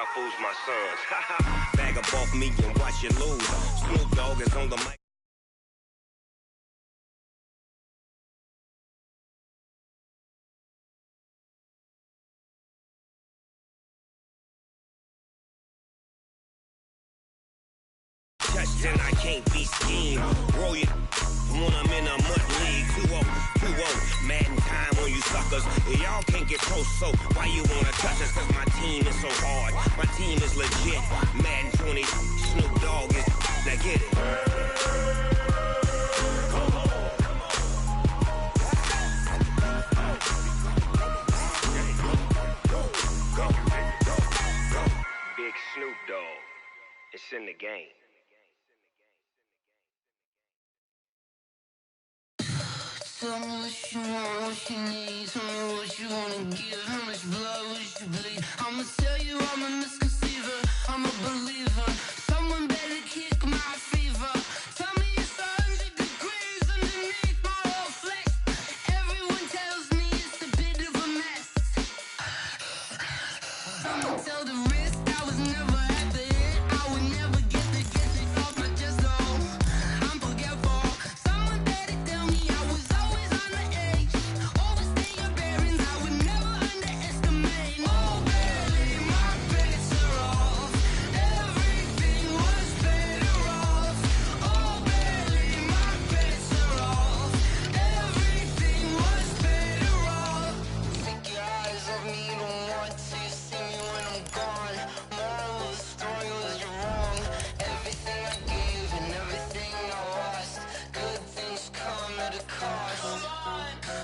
y'all fools my sons. Bag up off me and watch you lose. Snoop Dogg is on the mic. Touchdown, I can't be schemed. Roll you when I'm in a mud league. 2-0, Madden time on you suckers. Y'all can't get close, so why you wanna touch us? Cause my team is so hard. My team is legit. Madden 20, Snoop Dogg is. Now get it. Big Snoop Dogg. It's in the game. Tell me what you want, what you need. Tell me what you wanna give. How much blood would you bleed? I'ma tell you I'm a misconceiver. I'm a believer. Someone better kick my fever. Tell me it's 100 degrees underneath my whole flesh. Everyone tells me it's a bit of a mess. Someone tell the wrist I was never at the end. I would never get it off my chest though. I'm forgetful. Someone better tell me I was always on the edge. Overstay your bearings, I would never underestimate. Oh baby, my bets are off. Everything was better off. Oh baby, my bets are off. Everything was better off. Take your eyes off me, you don't want to see me when I'm gone. Moral of the story was you're wrong. Everything I gave and everything I lost. Good things come at a cost.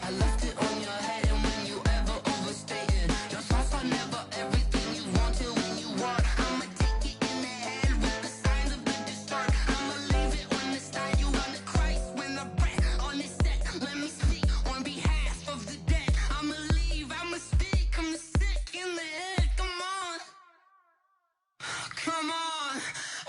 I left it on your head, and when you ever overstated, your thoughts are never everything you wanted when you want. I'ma take it in the head with the signs of the distort. I'ma leave it on the side. You on the Christ when I breath on this set. Let me speak on behalf of the dead. I'ma leave, I'ma speak. I'm the sick in the head. Come on, come on.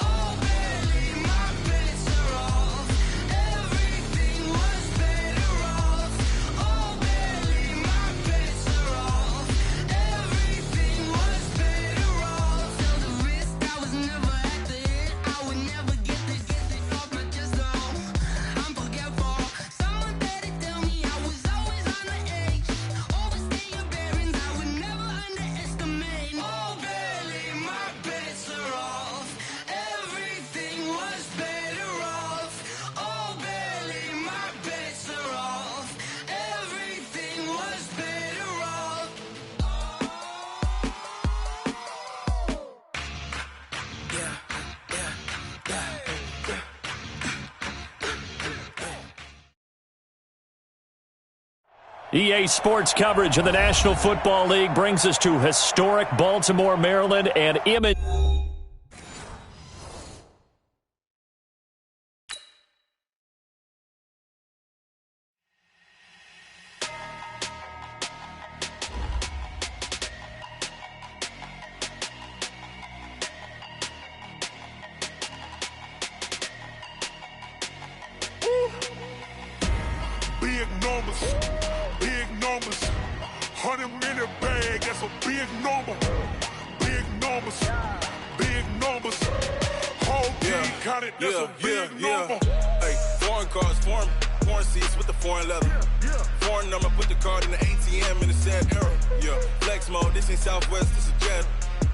Oh baby, my bets are off. Everything was better off. Oh baby, my bets are off. Everything was better off. Tell the wrist I was never at the end. I would never get it off my chest though. I'm forgetful. Someone better tell me I was always on the edge. Overstay your bearings, I would never underestimate. Oh baby, my bets are off. Everything was better off. Oh baby, my bets are off. Everything was better off. EA Sports coverage of the National Football League brings us to historic Baltimore, Maryland, and image. Big numbers, big numbers. 100-minute bag, that's a big number. Big numbers, big numbers. Whole team counted, that's a big number. Hey, foreign cars, foreign seats with the foreign leather. Foreign number, put the card in the ATM in the sad era. Yeah, flex mode, this ain't Southwest, this is jet.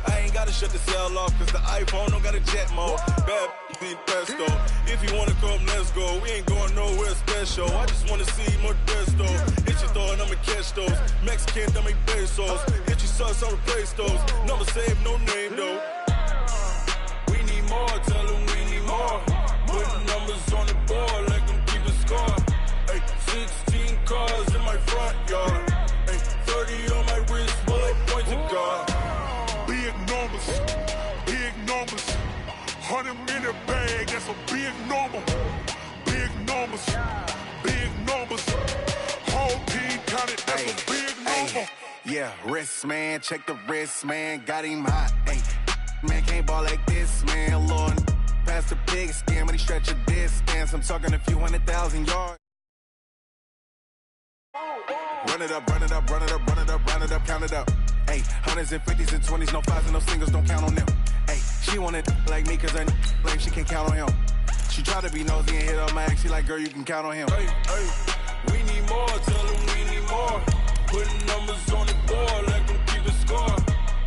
I ain't gotta shut the cell off, cause the iPhone don't got a jet mode. Bad need pesto. If you wanna come, let's go. We ain't going nowhere special. I just wanna see more desto. Hit your throw and I'ma catch those. Mexican, I make pesos. Hit your sauce, I'll replace those. Number save, no name though. We need more, tell them we need more. Putting numbers on the board, like them keep a score. Hey, 16 cars in my front yard. Hey, 30 on my wrist, bullet points of God. Big numbers, big numbers. 100-minute bag, that's a big number. Big numbers, big numbers. Whole team counted, that's a big number. Yeah, wrist man, check the wrist man, got him hot. Ay, man can't ball like this, man. Lord, past the pig skin when he stretch a distance. I'm talking a few 100,000 yards. Run it up, run it up, run it up, run it up, run it up, count it up. Hey, hundreds and fifties and 20s, no fives and no singles, don't count on them. Hey, she wanted like me cause her lame, she can't count on him. She tried to be nosy and hit on my ex, she like, girl, you can count on him. Hey, we need more, tell them we need more. Putting numbers on the board, let them keep the score.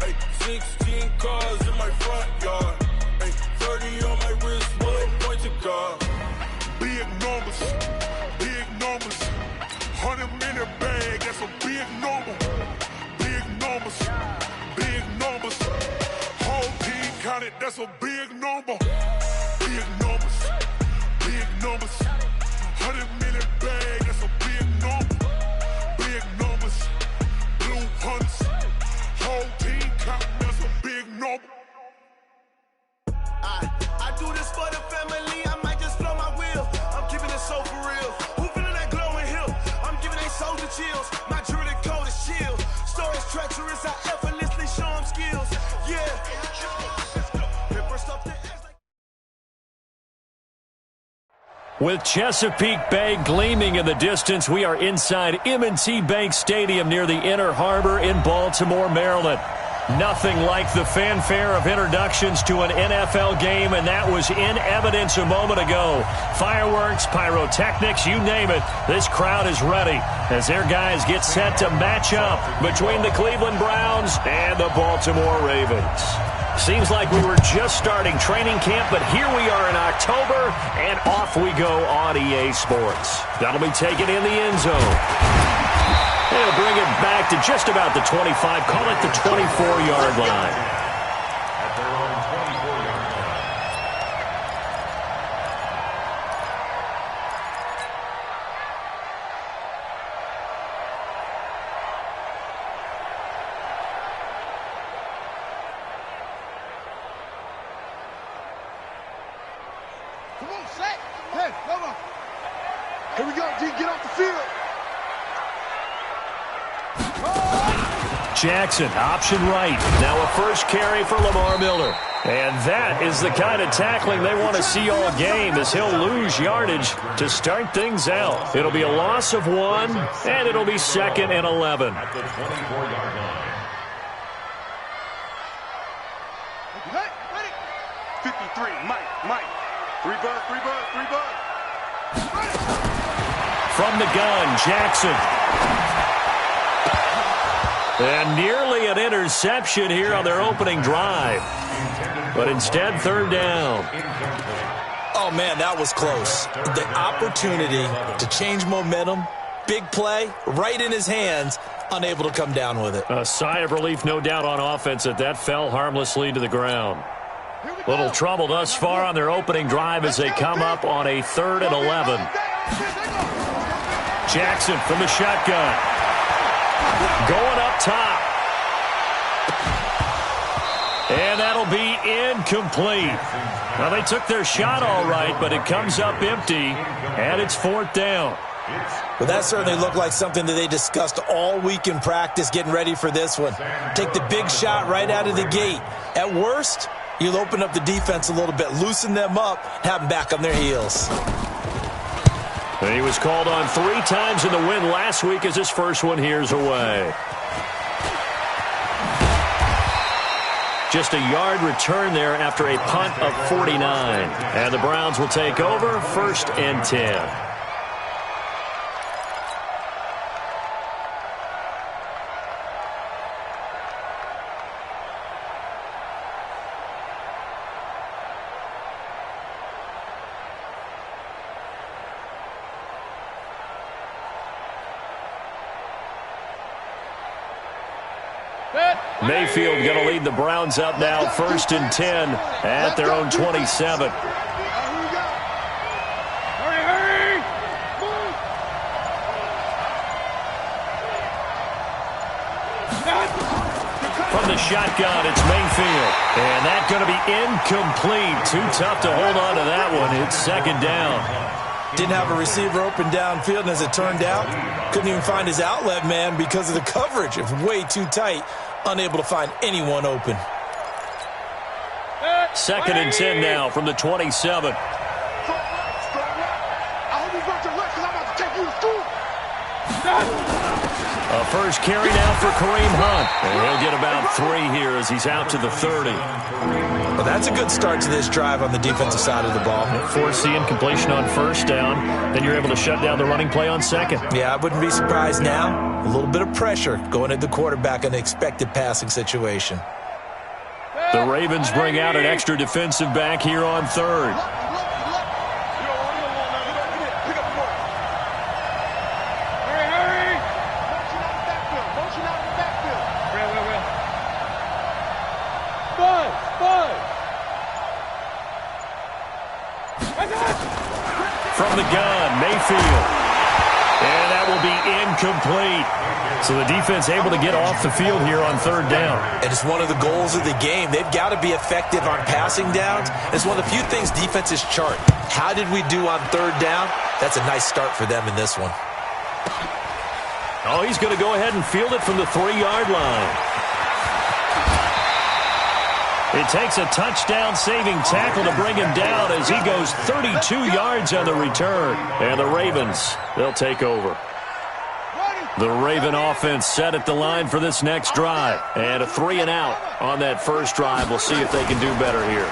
Hey, 16 cars in my front yard. Hey, 30 on my wrist, one point to God. Big numbers, 100-minute bag, that's a big number. Big numbers, whole team counted, that's a big number. Big numbers, 100-minute bag, that's a big number. Big numbers, blue hunts, whole team counting, that's a big number. I do this for the family, I might just blow my wheel. I'm keeping it so for real. Who feeling that glowing hill? I'm giving they soldier chills. My jewelry code is chill. Stories treacherous, I effortlessly show them skills. Yeah. With Chesapeake Bay gleaming in the distance, we are inside M&T Bank Stadium near the Inner Harbor in Baltimore, Maryland. Nothing like the fanfare of introductions to an NFL game, and that was in evidence a moment ago. Fireworks, pyrotechnics, you name it. This crowd is ready as their guys get set to match up between the Cleveland Browns and the Baltimore Ravens. Seems like we were just starting training camp, but here we are in October, and off we go on EA Sports. That'll be taken in the end zone. They'll bring it back to just about the 25, call it the 24-yard line. At their own 24-yard line. Come on, Shaq. Hey, come on. Here we go, D. Get off the field. Jackson, option right. Now a first carry for Lamar Miller. And that is the kind of tackling they want to see all game, as he'll lose yardage to start things out. It'll be a loss of 1, and it'll be 2nd and 11. At the 24-yard line. Hey, ready? 53, Mike. 3 bud. From the gun, Jackson. And nearly an interception here on their opening drive. But instead, 3rd down. Oh, man, that was close. The opportunity to change momentum, big play, right in his hands, unable to come down with it. A sigh of relief, no doubt, on offense that fell harmlessly to the ground. Little trouble thus far on their opening drive as they come up on a 3rd and 11. Jackson from the shotgun. Going up top. And that'll be incomplete. Now, they took their shot all right, but it comes up empty, and it's 4th down. Well, that certainly looked like something that they discussed all week in practice, getting ready for this one. Take the big shot right out of the gate. At worst, you'll open up the defense a little bit, loosen them up, have them back on their heels. And he was called on 3 times in the win last week as his first one here's away. Just a yard return there after a punt of 49. And the Browns will take over, 1st and 10. Mayfield going to lead the Browns up now, 1st and 10 at their own 27. From the shotgun, it's Mayfield. And that's going to be incomplete. Too tough to hold on to that one. It's 2nd down. Didn't have a receiver open downfield, and as it turned out, couldn't even find his outlet man because of the coverage. It was way too tight. Unable to find anyone open. 2nd and 10 now from the 27. I hope you got your left because I'm about to take you to school. A first carry now for Kareem Hunt. And he'll get about 3 here as he's out to the 30. Well, that's a good start to this drive on the defensive side of the ball. Force the incompletion on first down. Then you're able to shut down the running play on second. Yeah, I wouldn't be surprised now. A little bit of pressure going at the quarterback in an expected passing situation. The Ravens bring out an extra defensive back here on third. From the gun, Mayfield. And that will be incomplete. So the defense able to get off the field here on third down. And it's one of the goals of the game. They've got to be effective on passing downs. It's one of the few things defenses chart. How did we do on third down? That's a nice start for them in this one. Oh, he's going to go ahead and field it from the 3-yard line. It takes a touchdown-saving tackle to bring him down as he goes 32 yards on the return. And the Ravens, they'll take over. The Raven offense set at the line for this next drive. And a 3-and-out on that first drive. We'll see if they can do better here.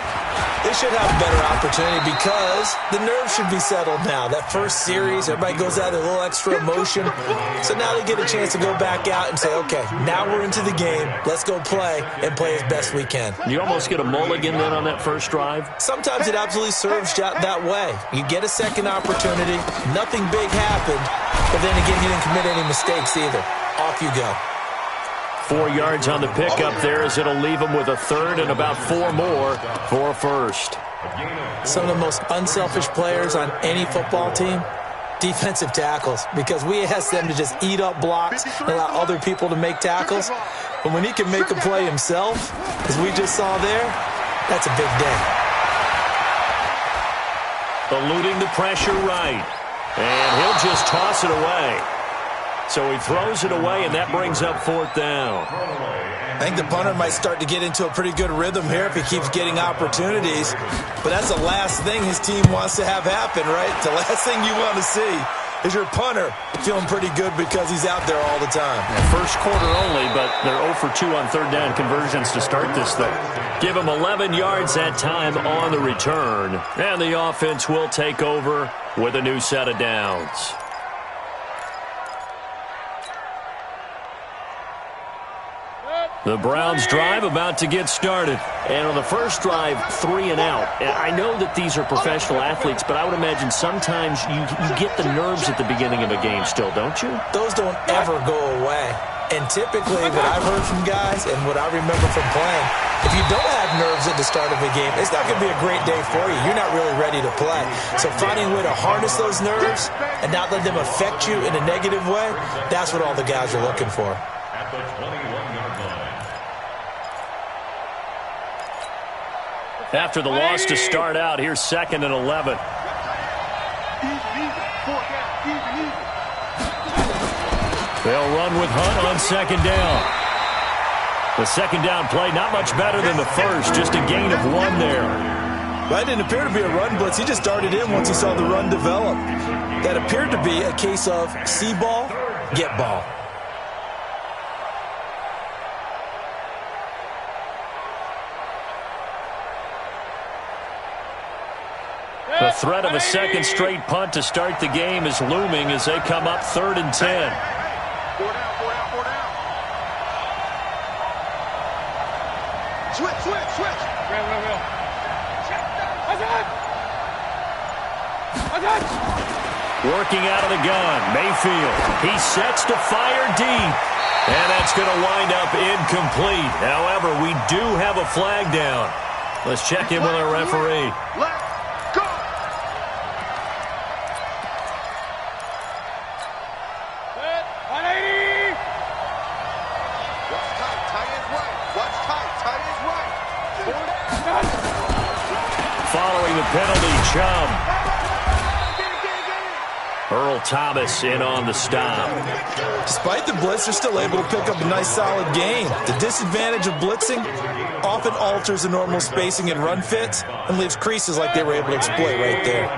They should have a better opportunity because the nerves should be settled now. That first series, everybody goes out with a little extra emotion. So now they get a chance to go back out and say, okay, now we're into the game. Let's go play and play as best we can. You almost get a mulligan then on that first drive? Sometimes it absolutely serves that way. You get a second opportunity. Nothing big happened. But then again, you didn't commit any mistakes either. Off you go. 4 yards on the pickup there as it'll leave them with a third and about 4 more for a first. Some of the most unselfish players on any football team, defensive tackles, because we ask them to just eat up blocks and allow other people to make tackles. But when he can make a play himself, as we just saw there, that's a big day. Eluding the pressure right. And he'll just toss it away. So he throws it away, and that brings up fourth down. I think the punter might start to get into a pretty good rhythm here if he keeps getting opportunities. But that's the last thing his team wants to have happen, right? The last thing you want to see is your punter feeling pretty good because he's out there all the time. First quarter only, but they're 0 for 2 on third down conversions to start this thing. Give him 11 yards that time on the return. And the offense will take over with a new set of downs. The Browns drive about to get started. And on the first drive, 3-and-out. I know that these are professional athletes, but I would imagine sometimes you get the nerves at the beginning of a game still, don't you? Those don't ever go away. And typically what I've heard from guys and what I remember from playing, if you don't have nerves at the start of a game, it's not going to be a great day for you. You're not really ready to play. So finding a way to harness those nerves and not let them affect you in a negative way, that's what all the guys are looking for. At the 21-yard line. After the loss to start out, here's 2nd and 11. They'll run with Hunt on 2nd down. The 2nd down play, not much better than the first, just a gain of 1 there. That didn't appear to be a run blitz. He just darted in once he saw the run develop. That appeared to be a case of see ball, get ball. The threat of a second straight punt to start the game is looming as they come up 3rd and 10. 4 down, 4 down. Switch. Real. Working out of the gun, Mayfield. He sets to fire deep. And that's going to wind up incomplete. However, we do have a flag down. Let's check in with our referee. Following the penalty, Chubb. Earl Thomas in on the stop. Despite the blitz, they're still able to pick up a nice solid gain. The disadvantage of blitzing often alters the normal spacing and run fits and leaves creases like they were able to exploit right there.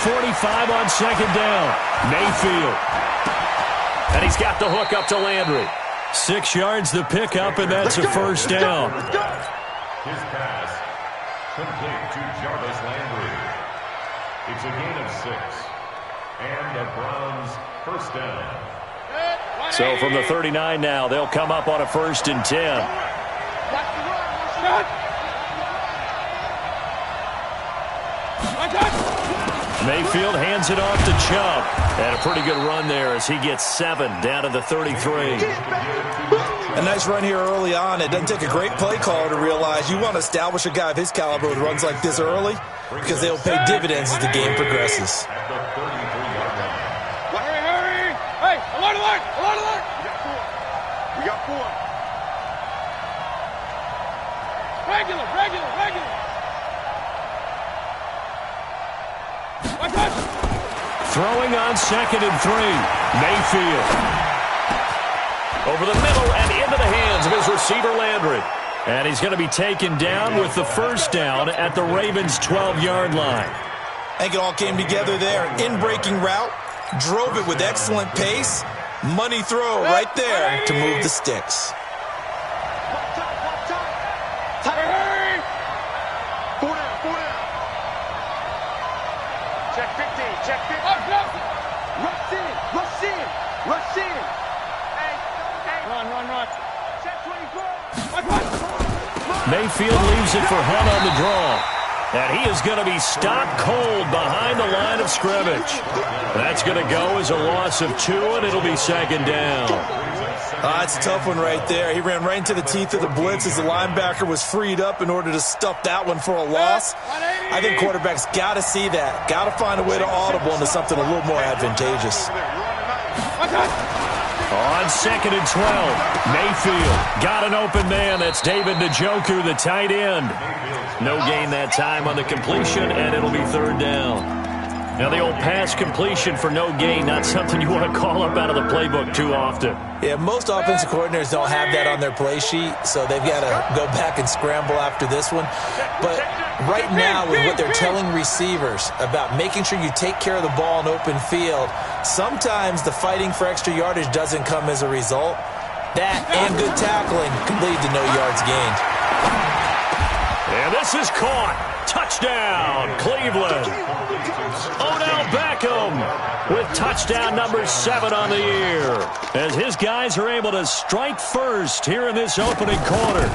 45 on second down. Mayfield. And he's got the hook up to Landry. 6 yards the pickup, and that's a first down. His pass complete to Jarvis Landry. It's a gain of 6. And the Browns first down. So from the 39 now, they'll come up on a 1st and 10. Mayfield hands it off to Chubb. And a pretty good run there as he gets 7 down to the 33. A nice run here early on. It doesn't take a great play caller to realize you want to establish a guy of his caliber with runs like this early because they'll pay dividends as the game progresses. Hurry! Hey, alert! We got 4. Regular. Throwing on 2nd and 3. Mayfield. Over the middle and into the hands of his receiver, Landry. And he's going to be taken down with the first down at the Ravens' 12-yard line. I think it all came together there. In-breaking route. Drove it with excellent pace. Money throw right there to move the sticks. Hurry! 4 down. Check 15. Rush in. Hey. Run. Check 24. Mayfield leaves it for Hunt on the draw. And he is going to be stopped cold behind the line of scrimmage. That's going to go as a loss of 2, and it'll be 2nd down. That's a tough one right there. He ran right into the teeth of the blitz as the linebacker was freed up in order to stuff that one for a loss. I think quarterbacks got to see that. Got to find a way to audible into something a little more advantageous. On 2nd and 12, Mayfield got an open man. That's David Njoku, the tight end. No gain that time on the completion, and it'll be 3rd down. Now, the old pass completion for no gain, not something you want to call up out of the playbook too often. Yeah, most offensive coordinators don't have that on their play sheet, so they've got to go back and scramble after this one. But right now, with what they're telling receivers about making sure you take care of the ball in open field, sometimes the fighting for extra yardage doesn't come as a result. That and good tackling can lead to no yards gained. And this is caught. Touchdown, Cleveland. Odell Beckham with touchdown number 7 on the year, as his guys are able to strike first here in this opening quarter.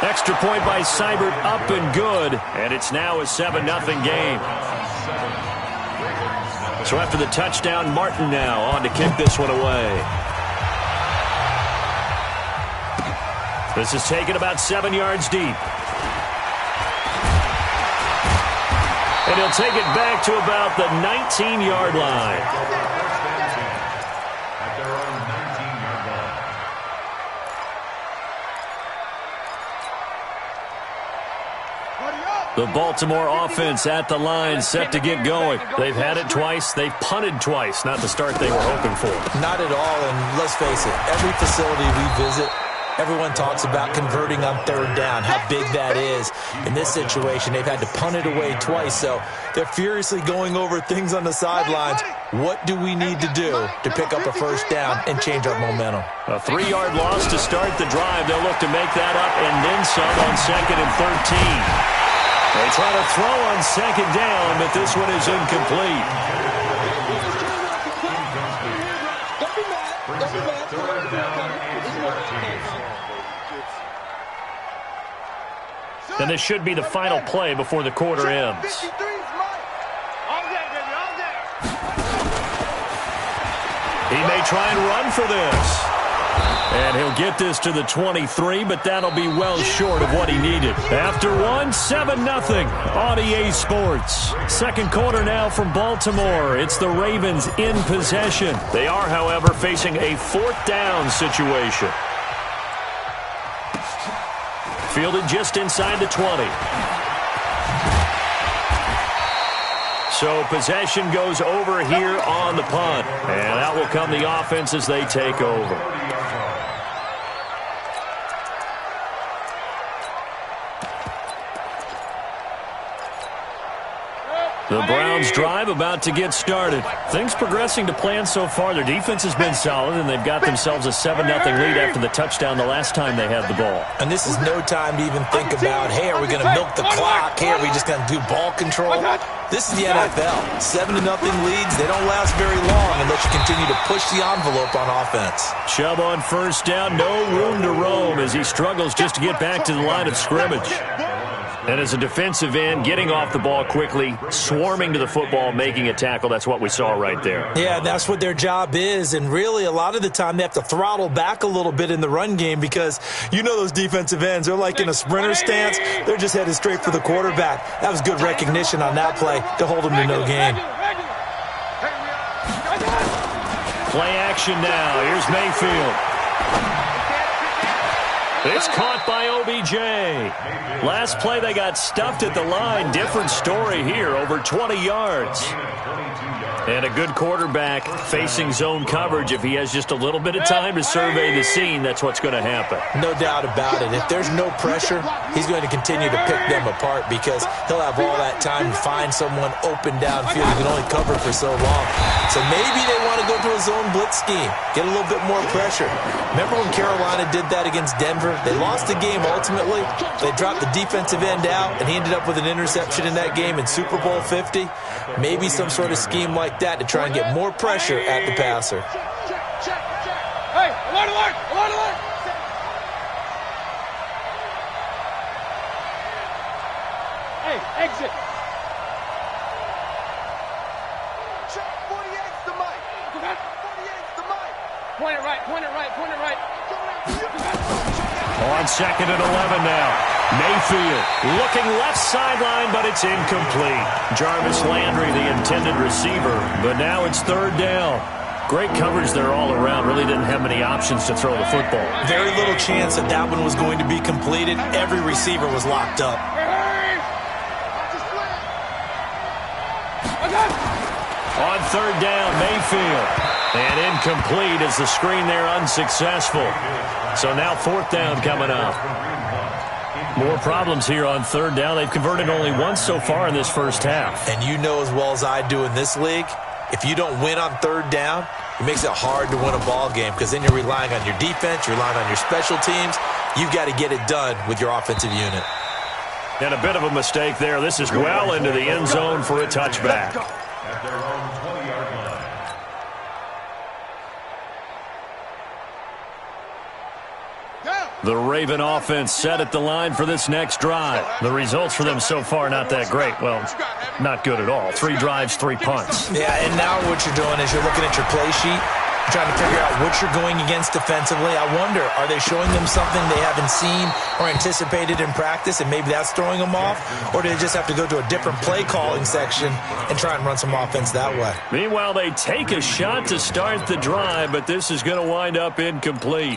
Extra point by Seibert, up and good, and it's now a 7-0 game. So after the touchdown, Martin now on to kick this one away. This is taken about 7 yards deep. And he'll take it back to about the 19-yard line. At their own 19-yard line. The Baltimore offense at the line, set to get going. They've had it twice. They've punted twice. Not the start they were hoping for. Not at all, and let's face it, every facility we visit, everyone talks about converting on 3rd down, how big that is. In this situation, they've had to punt it away twice, so they're furiously going over things on the sidelines. What do we need to do to pick up a first down and change our momentum? A 3-yard loss to start the drive. They'll look to make that up and then some on 2nd and 13. They try to throw on 2nd down, but this one is incomplete. And this should be the final play before the quarter ends. He may try and run for this. And he'll get this to the 23, but that'll be well short of what he needed. After one, 7-0 on EA Sports. Second quarter now from Baltimore. It's the Ravens in possession. They are, however, facing a 4th down situation. Fielded just inside the 20. So possession goes over here on the punt. And out will come the offense as they take over. The Browns drive about to get started. Things progressing to plan so far. Their defense has been solid, and they've got themselves a 7-0 lead after the touchdown the last time they had the ball. And this is no time to even think about, hey, are we going to milk the clock? Hey, are we just going to do ball control? This is the NFL. 7-0 leads. They don't last very long unless you continue to push the envelope on offense. Chubb on first down. No room to roam as he struggles just to get back to the line of scrimmage. And as a defensive end, getting off the ball quickly, swarming to the football, making a tackle, that's what we saw right there. Yeah, that's what their job is. And really, a lot of the time, they have to throttle back a little bit in the run game because you know those defensive ends, they're like in a sprinter stance. They're just headed straight for the quarterback. That was good recognition on that play to hold them to no gain. Play action now. Here's Mayfield. It's caught by OBJ. Last play, they got stuffed at the line. Different story here, over 20 yards. And a good quarterback facing zone coverage. If he has just a little bit of time to survey the scene, that's what's going to happen. No doubt about it. If there's no pressure, he's going to continue to pick them apart because he'll have all that time to find someone open downfield. He can only cover for so long. So maybe they want to go to a zone blitz scheme, get a little bit more pressure. Remember when Carolina did that against Denver? They lost the game ultimately. They dropped the defensive end out, and he ended up with an interception in that game in Super Bowl 50. Maybe some sort of scheme like that to try and get more pressure at the passer. Hey, alert, alert, alert, alert. Hey, exit. 48's the mic. 48's the mic. Point it right, point it right, point it right. On second and 11 now. Mayfield looking left sideline, but it's incomplete. Jarvis Landry, the intended receiver, but now it's third down. Great coverage there all around. Really didn't have many options to throw the football. Very little chance that that one was going to be completed. Every receiver was locked up. On third down, Mayfield. And incomplete as the screen there unsuccessful. So now fourth down coming up. More problems here on third down. They've converted only once so far in this first half. And you know as well as I do in this league, if you don't win on third down, it makes it hard to win a ball game because then you're relying on your defense, you're relying on your special teams. You've got to get it done with your offensive unit. And a bit of a mistake there. This is well into the end zone for a touchback. At their own 20-yard line. The Raven offense set at the line for this next drive. The results for them so far not that great. Well, not good at all. 3 drives, 3 punts. Yeah, and now what you're doing is you're looking at your play sheet, trying to figure out what you're going against defensively. I wonder, are they showing them something they haven't seen or anticipated in practice, and maybe that's throwing them off? Or do they just have to go to a different play calling section and try and run some offense that way? Meanwhile, they take a shot to start the drive, but this is going to wind up incomplete.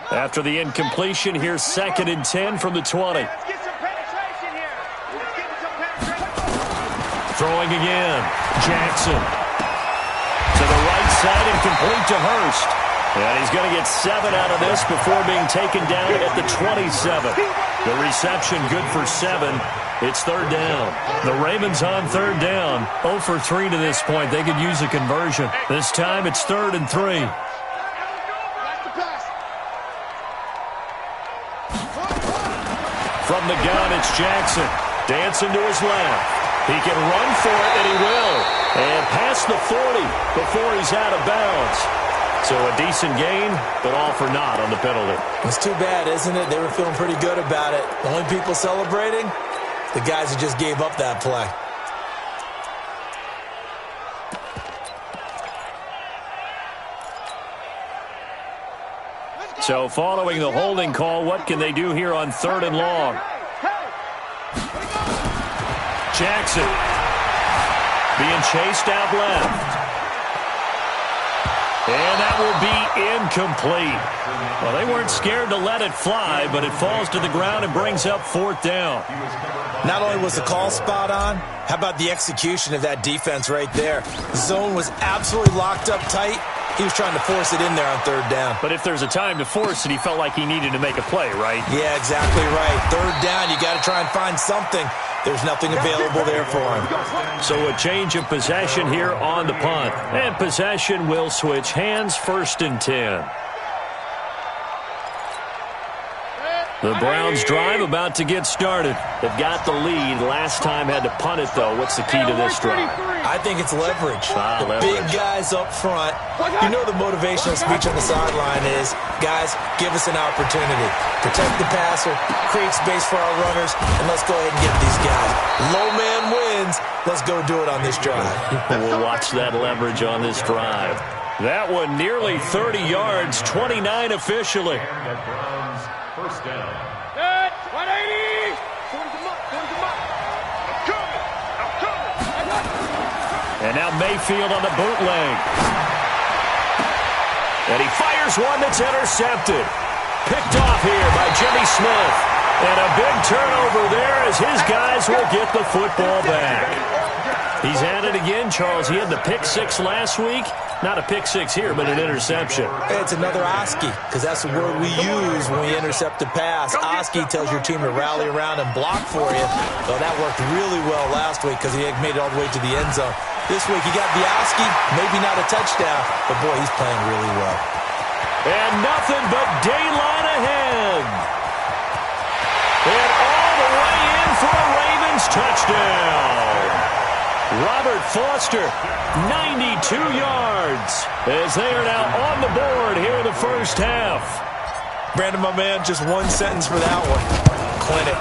After the incompletion, here's second and 10 from the 20. Throwing again. Jackson. To the right side and complete to Hurst. And he's going to get 7 out of this before being taken down at the 27. The reception good for 7. It's third down. The Ravens on third down. 0 for 3 to this point. They could use a conversion. This time it's 3rd and 3. From the gun, it's Jackson. Dancing to his left. He can run for it, and he will. And past the 40 before he's out of bounds. So a decent gain, but all for naught on the penalty. It's too bad, isn't it? They were feeling pretty good about it. The only people celebrating, the guys who just gave up that play. So following the holding call, what can they do here on 3rd and long? Jackson being chased out left. And that will be incomplete. Well, they weren't scared to let it fly, but it falls to the ground and brings up 4th down. Not only was the call spot on, how about the execution of that defense right there? The zone was absolutely locked up tight, He was trying to force it in there on third down. But if there's a time to force it, he felt like he needed to make a play, right? Yeah, exactly right. Third down, you got to try and find something. There's nothing available there for him. So a change of possession here on the punt. And possession will switch hands, 1st and 10. The Browns drive about to get started. They've got the lead. Last time had to punt it, though. What's the key to this drive? I think it's leverage. Leverage. Big guys up front. You know the motivational speech on the sideline is, guys, give us an opportunity. Protect the passer, create space for our runners, and let's go ahead and get these guys. Low man wins. Let's go do it on this drive. We'll watch that leverage on this drive. That one nearly 30 yards, 29 officially. And the Browns, 1st down. 180! And now Mayfield on the bootleg. And he fires one that's intercepted. Picked off here by Jimmy Smith. And a big turnover there as his guys will get the football back. He's at it again, Charles. He had the pick 6 last week. Not a pick 6 here, but an interception. It's another Oski, because that's the word we use when we intercept a pass. Oski tells your team to rally around and block for you. Well, that worked really well last week because he made it all the way to the end zone. This week he got the Oski, maybe not a touchdown, but boy, he's playing really well. And nothing but daylight ahead. And all the way in for a Ravens touchdown. Robert Foster, 92 yards, as they are now on the board here in the first half. Brandon, my man, just one sentence for that one. Clinic.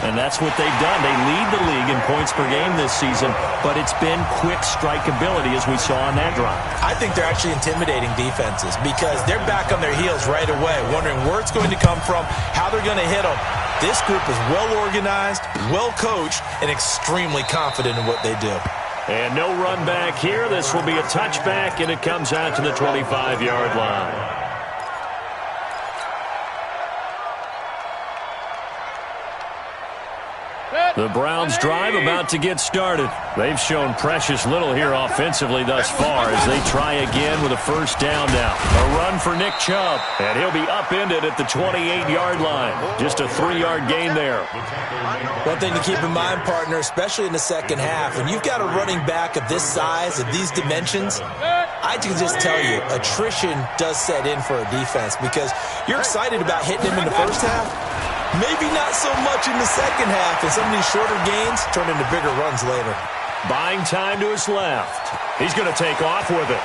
And that's what they've done. They lead the league in points per game this season, but it's been quick strikeability as we saw on that drive. I think they're actually intimidating defenses because they're back on their heels right away, wondering where it's going to come from, how they're going to hit them. This group is well organized, well coached, and extremely confident in what they do. And no run back here. This will be a touchback, and it comes out to the 25-yard line. The Browns drive about to get started. They've shown precious little here offensively thus far as they try again with a first down now. A run for Nick Chubb, and he'll be upended at the 28-yard line. Just a 3-yard gain there. One thing to keep in mind, partner, especially in the second half, when you've got a running back of this size, of these dimensions, I can just tell you, attrition does set in for a defense because you're excited about hitting him in the first half. Maybe not so much in the second half, and some of these shorter gains turn into bigger runs later. Buying time to his left. He's going to take off with it.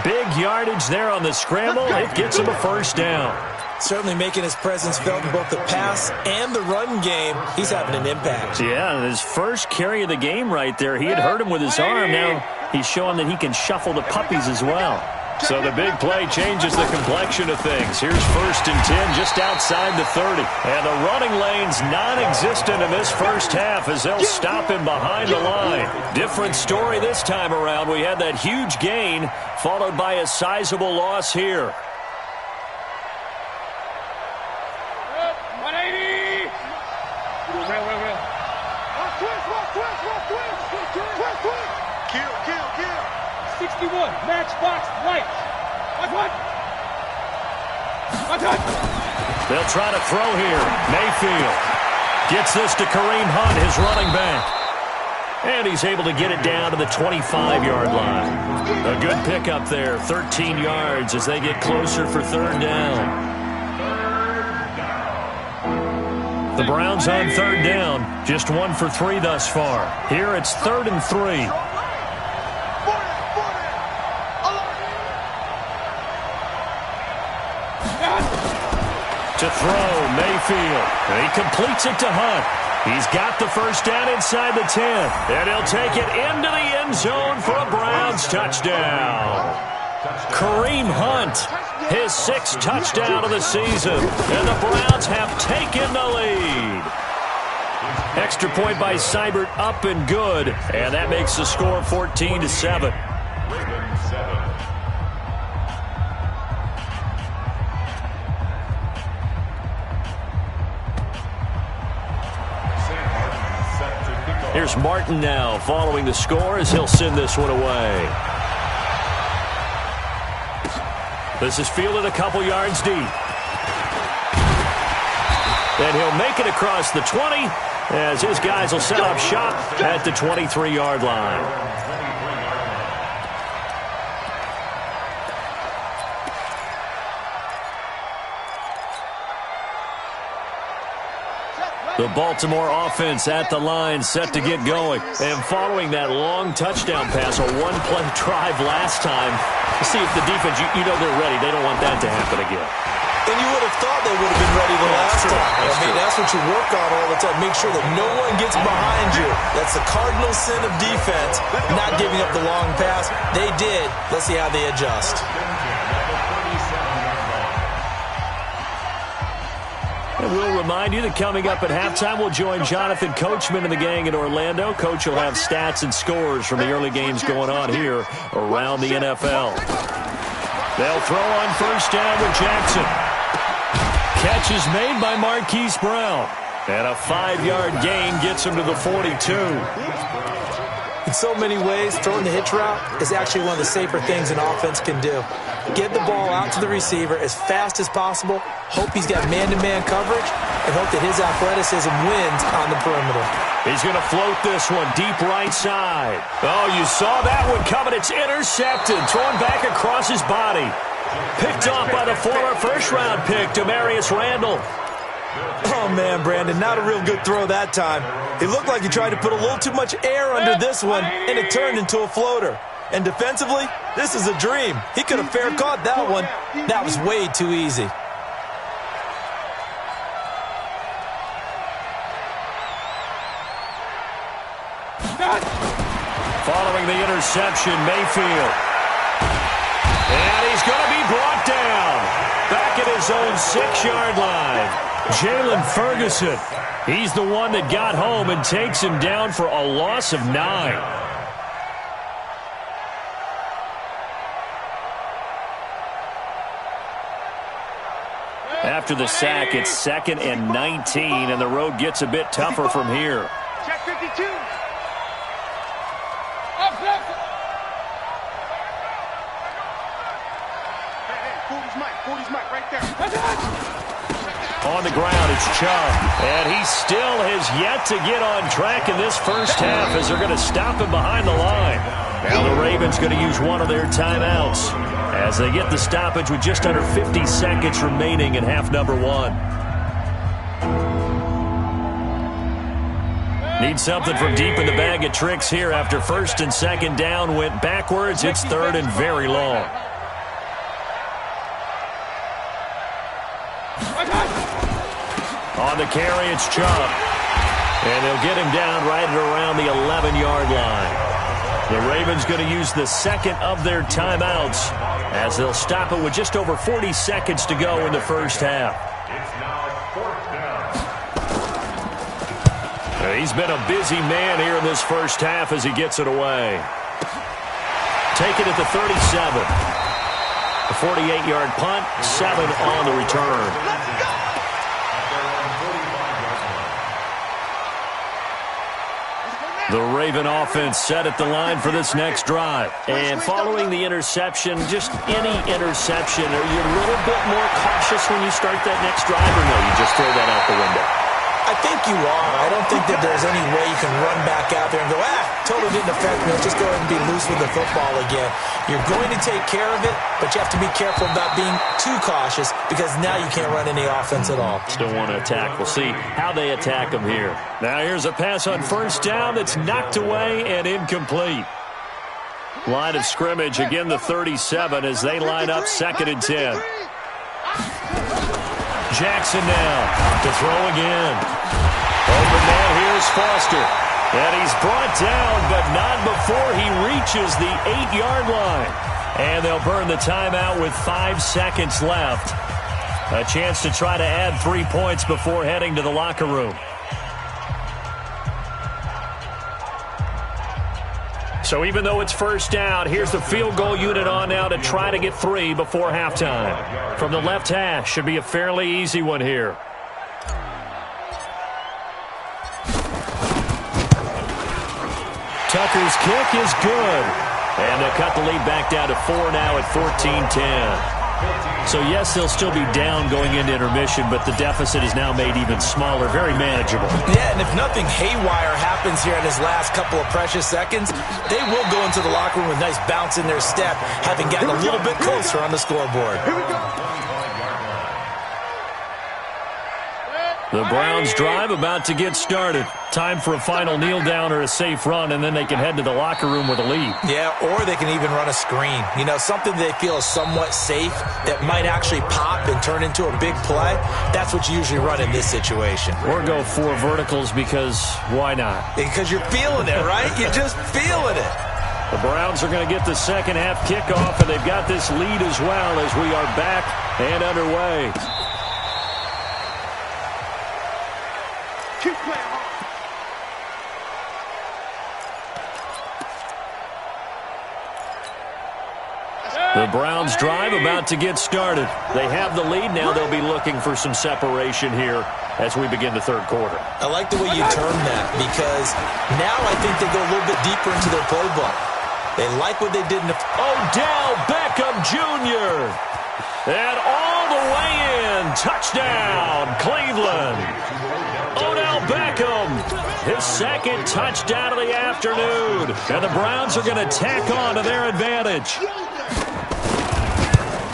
Big yardage there on the scramble. It gets him a first down. Certainly making his presence felt in both the pass and the run game. He's having an impact. Yeah, his first carry of the game right there. He had hurt him with his arm. Now he's showing that he can shuffle the puppies as well. So the big play changes the complexion of things. Here's 1st and 10 just outside the 30. And the running lane's non-existent in this first half as they'll stop him behind the line. Different story this time around. We had that huge gain followed by a sizable loss here. 180! Kill. 61, matchbox, right. What? They'll try to throw here. Mayfield gets this to Kareem Hunt, his running back. And he's able to get it down to the 25-yard line. A good pickup there, 13 yards as they get closer for 3rd down. The Browns on 3rd down, just 1 for 3 thus far. Here it's 3rd and 3. To throw, Mayfield. And he completes it to Hunt. He's got the first down inside the 10. And he'll take it into the end zone for a Browns touchdown. Kareem Hunt, his 6th touchdown of the season. And the Browns have taken the lead. Extra point by Seibert, up and good. And that makes the score 14-7. Ravens 7. Here's Martin now following the score as he'll send this one away. This is fielded a couple yards deep. And he'll make it across the 20 as his guys will set up shop at the 23-yard line. The Baltimore offense at the line set to get going. And following that long touchdown pass, a one-play drive last time, see if the defense, you know they're ready. They don't want that to happen again. And you would have thought they would have been ready the last time. That's what you work on all the time. Make sure that no one gets behind you. That's the cardinal sin of defense, not giving up the long pass. They did. Let's see how they adjust. And we'll remind you that coming up at halftime, we'll join Jonathan Coachman and the gang in Orlando. Coach will have stats and scores from the early games going on here around the NFL. They'll throw on first down with Jackson. Catch is made by Marquise Brown. And a 5-yard gain gets him to the 42. In so many ways, throwing the hitch route is actually one of the safer things an offense can do. Get the ball out to the receiver as fast as possible, hope he's got man-to-man coverage, and hope that his athleticism wins on the perimeter. He's going to float this one deep right side. Oh, you saw that one coming. It's intercepted, thrown back across his body. Picked off by the former first-round pick, Demarius Randall. Oh, man, Brandon, not a real good throw that time. It looked like he tried to put a little too much air under this one, and it turned into a floater. And defensively, this is a dream. He could have fair caught that one. That was way too easy. Following the interception, Mayfield. And he's going to be brought down. Back at his own 6-yard line. Jalen Ferguson. He's the one that got home and takes him down for a loss of 9. After the sack, it's 2nd and 19, and the road gets a bit tougher from here. Check 52. Hey, 40's Mike right there. On the ground, it's Chubb, and he still has yet to get on track in this first half as they're going to stop him behind the line. Now the Ravens going to use one of their timeouts as they get the stoppage with just under 50 seconds remaining in half number 1. Need something from deep in the bag of tricks here after 1st and 2nd down went backwards. It's 3rd and very long. On the carry, it's Chubb. And they'll get him down right at around the 11-yard line. The Ravens going to use the 2nd of their timeouts as they'll stop it with just over 40 seconds to go in the first half. It's now 4th down. He's been a busy man here in this first half as he gets it away. Take it at the 37. A 48-yard punt, 7 on the return. The Raven offense set at the line for this next drive. And following the interception, just any interception, are you a little bit more cautious when you start that next drive, or no, you just throw that out the window? I think you are. I don't think that there's any way you can run back out there and go, totally didn't affect me. Let's just go ahead and be loose with the football again. You're going to take care of it, but you have to be careful about being too cautious because now you can't run any offense at all. Still want to attack. We'll see how they attack them here. Now here's a pass on first down that's knocked away and incomplete. Line of scrimmage, again the 37 as they line up 2nd and 10. Jackson now to throw again. Open man, here's Foster. And he's brought down, but not before he reaches the 8-yard line. And they'll burn the timeout with 5 seconds left. A chance to try to add 3 points before heading to the locker room. So even though it's first down, here's the field goal unit on now to try to get 3 before halftime. From the left hash, should be a fairly easy one here. Tucker's kick is good. And they'll cut the lead back down to 4 now at 14-10. So, yes, they'll still be down going into intermission, but the deficit is now made even smaller, very manageable. Yeah, and if nothing haywire happens here in his last couple of precious seconds, they will go into the locker room with a nice bounce in their step, having gotten a little bit closer on the scoreboard. Here we go. The Browns drive about to get started. Time for a final kneel down or a safe run, and then they can head to the locker room with a lead. Yeah, or they can even run a screen. You know, something they feel is somewhat safe that might actually pop and turn into a big play. That's what you usually run in this situation. Or go 4 verticals because why not? Because you're feeling it, right? You're just feeling it. The Browns are going to get the second half kickoff, and they've got this lead as well as we are back and underway. Keep playing hard. The Browns drive about to get started. They have the lead. Now they'll be looking for some separation here as we begin the third quarter. I like the way you term that because now I think they go a little bit deeper into their playbook. They like what they did in the... Odell Beckham Jr. And all the way in. Touchdown, Cleveland. Odell Beckham, his second touchdown of the afternoon. And the Browns are going to tack on to their advantage.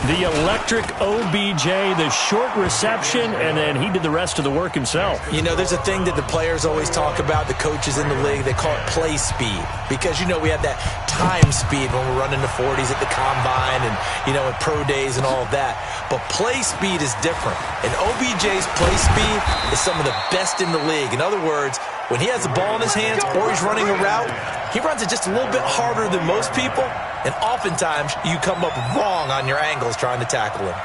The electric OBJ, the short reception, and then he did the rest of the work himself. You know, there's a thing that the players always talk about, the coaches in the league, they call it play speed. Because, you know, we have that time speed when we're running the 40s at the combine and, you know, at pro days and all of that. But play speed is different. And OBJ's play speed is some of the best in the league. In other words, when he has the ball in his hands or he's running a route, he runs it just a little bit harder than most people. And oftentimes, you come up wrong on your angles trying to tackle him.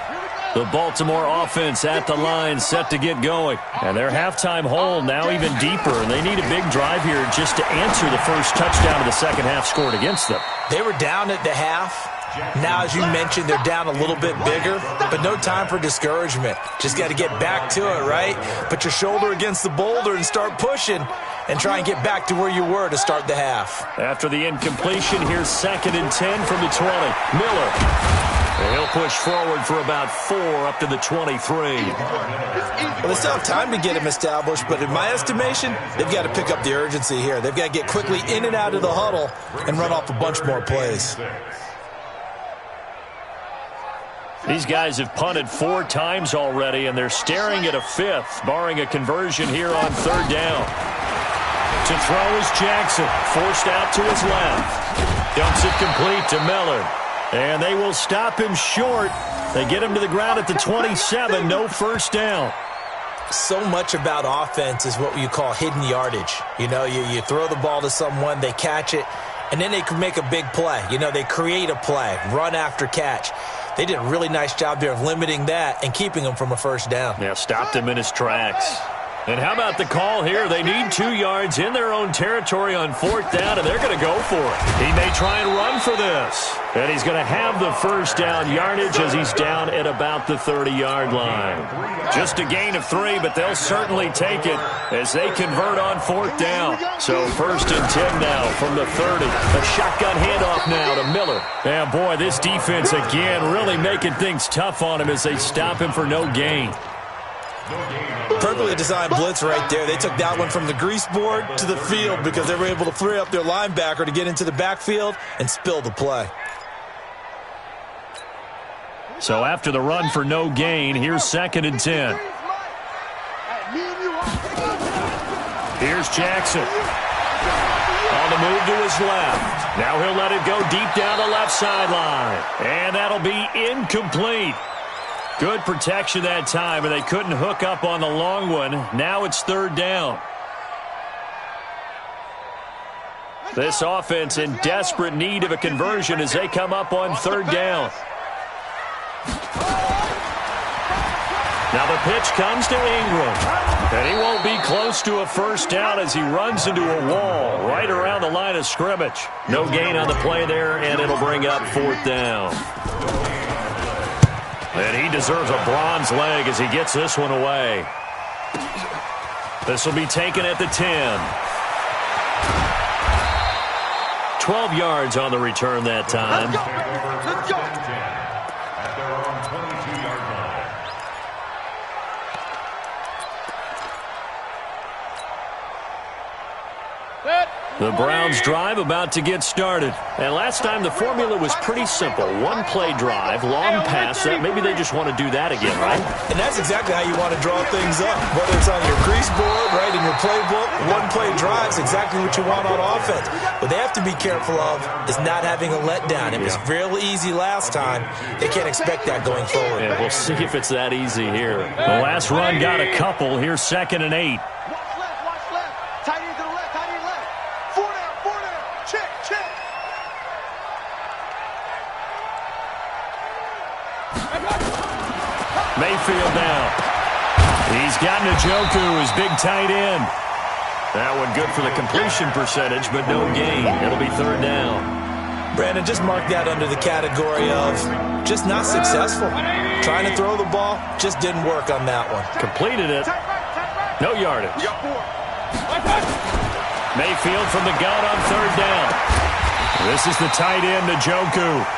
The Baltimore offense at the line, set to get going. And their halftime hole now even deeper. And they need a big drive here just to answer the first touchdown of the second half scored against them. They were down at the half. Now, as you mentioned, they're down a little bit bigger, but no time for discouragement. Just got to get back to it, right? Put your shoulder against the boulder and start pushing and try and get back to where you were to start the half. After the incompletion, here's 2nd and 10 from the 20. Miller. And he'll push forward for about 4 up to the 23. Well, they still have time to get him established, but in my estimation, they've got to pick up the urgency here. They've got to get quickly in and out of the huddle and run off a bunch more plays. These guys have punted 4 times already, and they're staring at a 5th, barring a conversion here on 3rd down. To throw is Jackson, forced out to his left. Dumps it complete to Miller. And they will stop him short. They get him to the ground at the 27, no first down. So much about offense is what you call hidden yardage. You know, you throw the ball to someone, they catch it, and then they can make a big play. You know, they create a play, run after catch. They did a really nice job there of limiting that and keeping him from a first down. Yeah, stopped him in his tracks. And how about the call here? They need 2 yards in their own territory on 4th down, and they're going to go for it. He may try and run for this. And he's going to have the first down yardage as he's down at about the 30-yard line. Just a gain of 3, but they'll certainly take it as they convert on 4th down. So 1st and 10 now from the 30. A shotgun handoff now to Miller. And boy, this defense again really making things tough on him as they stop him for no gain. Perfectly designed blitz right there. They took that one from the grease board to the field because they were able to free up their linebacker to get into the backfield and spill the play. So after the run for no gain, here's 2nd and 10. Here's Jackson. On the move to his left. Now he'll let it go deep down the left sideline. And that'll be incomplete. Good protection that time, and they couldn't hook up on the long one. Now it's 3rd down. This offense in desperate need of a conversion as they come up on 3rd down. Now the pitch comes to Ingram. And he won't be close to a first down as he runs into a wall right around the line of scrimmage. No gain on the play there, and it'll bring up 4th down. And he deserves a bronze leg as he gets this one away. This will be taken at the 10. 12 yards on the return that time. Let's go. At their own 22-yard line. The Browns drive about to get started. And last time the formula was pretty simple. One play drive, long pass. Maybe they just want to do that again, right? And that's exactly how you want to draw things up. Whether it's on your crease board, right, in your playbook, one play drive is exactly what you want on offense. What they have to be careful of is not having a letdown. It was real easy last time. They can't expect that going forward. Yeah, we'll see if it's that easy here. The last run got a couple. Here's 2nd and 8. Watch left. Tight end to the left, tight end left. 4 down. Check. Mayfield down. He's got Njoku, his big tight end. That one good for the completion percentage, but no gain. It'll be 3rd down. Brandon, just mark that under the category of just not successful. Trying to throw the ball, just didn't work on that one. Completed it. No yardage. Mayfield from the gun on 3rd down. This is the tight end, Njoku.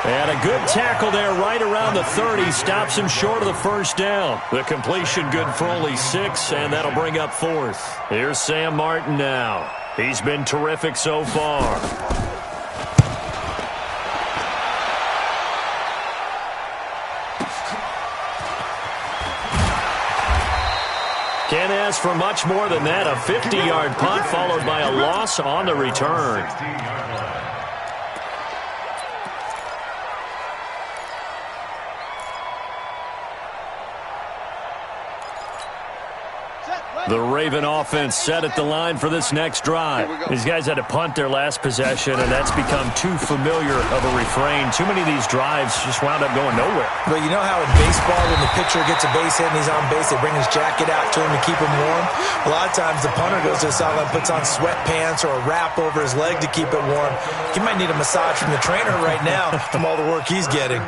And a good tackle there right around the 30. Stops him short of the 1st down. The completion good for only 6, and that'll bring up 4th. Here's Sam Martin now. He's been terrific so far. Can't ask for much more than that. A 50-yard punt followed by a loss on the return. The Raven offense set at the line for this next drive. These guys had to punt their last possession, and that's become too familiar of a refrain. Too many of these drives just wound up going nowhere. But you know how in baseball, when the pitcher gets a base hit and he's on base, they bring his jacket out to him to keep him warm? A lot of times the punter goes to the sideline, puts on sweatpants or a wrap over his leg to keep it warm. He might need a massage from the trainer right now from all the work he's getting.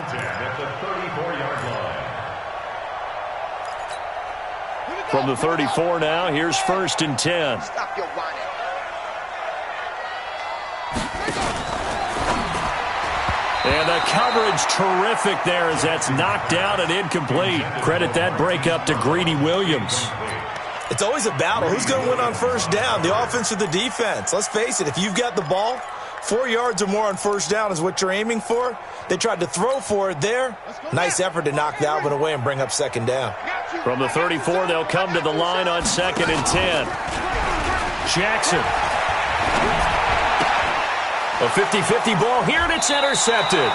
From the 34 now, here's 1st and 10. Stop your whining. And the coverage terrific there as that's knocked out and incomplete. Credit that breakup to Greedy Williams. It's always a battle. Who's going to win on 1st down, the offense or the defense? Let's face it, if you've got the ball, 4 yards or more on 1st down is what you're aiming for. They tried to throw for it there. Nice effort to knock that one away and bring up 2nd down. From the 34, they'll come to the line on 2nd and 10. Jackson. A 50-50 ball here, and it's intercepted.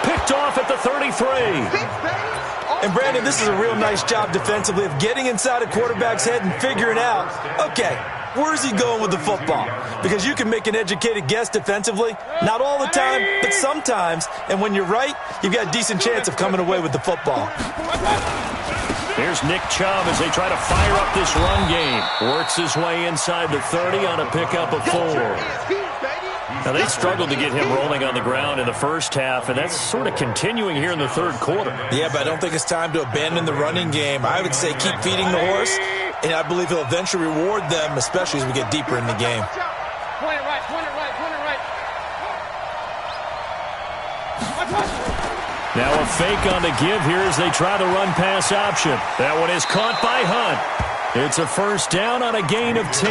Picked off at the 33. And, Brandon, this is a real nice job defensively of getting inside a quarterback's head and figuring out, okay, where's he going with the football? Because you can make an educated guess defensively. Not all the time, but sometimes. And when you're right, you've got a decent chance of coming away with the football. Here's Nick Chubb as they try to fire up this run game. Works his way inside the 30 on a pickup of 4. Now, they struggled to get him rolling on the ground in the first half, and that's sort of continuing here in the 3rd quarter. Yeah, but I don't think it's time to abandon the running game. I would say keep feeding the horse, and I believe he'll eventually reward them, especially as we get deeper in the game. Point it right. Now a fake on the give here as they try the run-pass option. That one is caught by Hunt. It's a 1st down on a gain of 10.